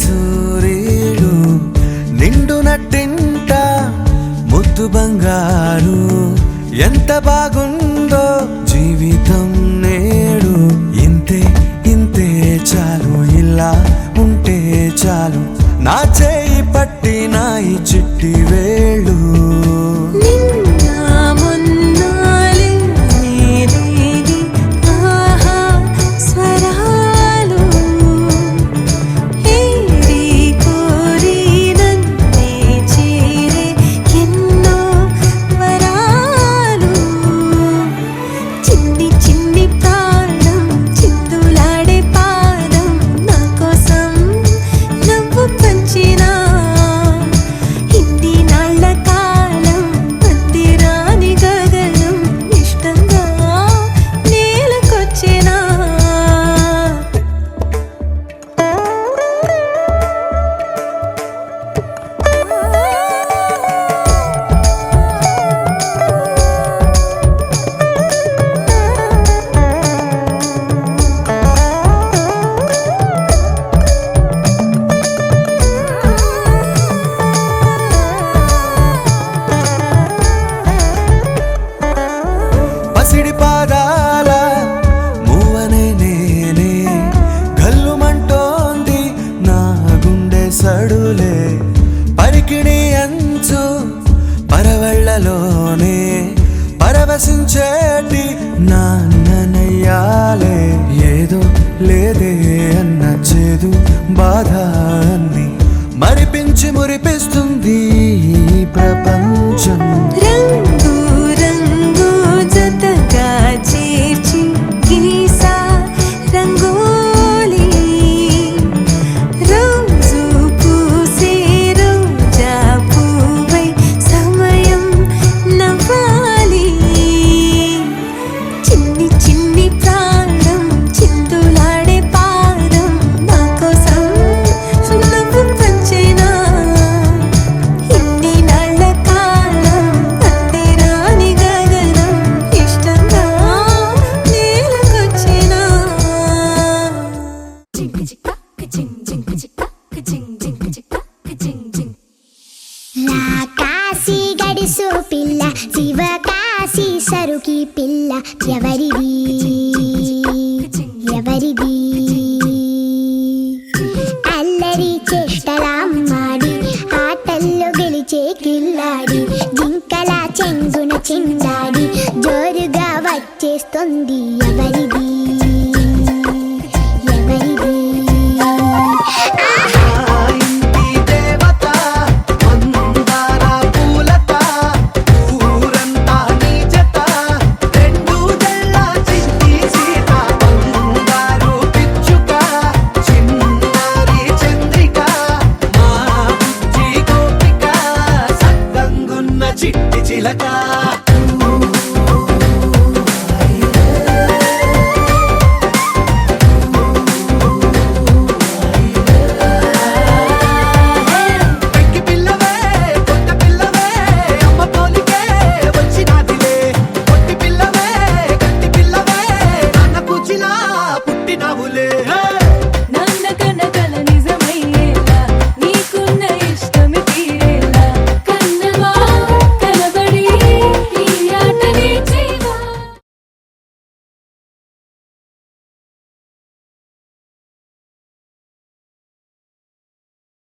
సూర్యుడు నిండు నట్టింట ముద్దు బంగారు ఎంత బాగుందో జీవితం నేడు ఇంతే ఇంతే చాలు ఇలా ఉంటే చాలు నా చేయి పట్టి నా ఈ చిట్టి వేళ్ళు సిడి పాదాల మూవనే నేనే గల్లుమంటోంది నా గుండె సడులే పరికిణి అంచు పరవళ్ళలోనే పరవశించేటి నాన్ననయ్యాలే ఏదో లేదే అన్న చేదు బాధ అన్ని మరిపించి మురిపిస్తుంది ఈ ప్రపంచం గడిసు పిల్ల శివకాశి సరుకి పిల్ల ఎవరిది ఎవరిది అల్లరి చేష్టలామ్మాడి ఆటల్లో గెలిచే కిల్లాడి జింకల చెంగున చిందాడి జోరుగా వచ్చేస్తుంది ఎవరిది ఎవరిది చిట్టి చిలక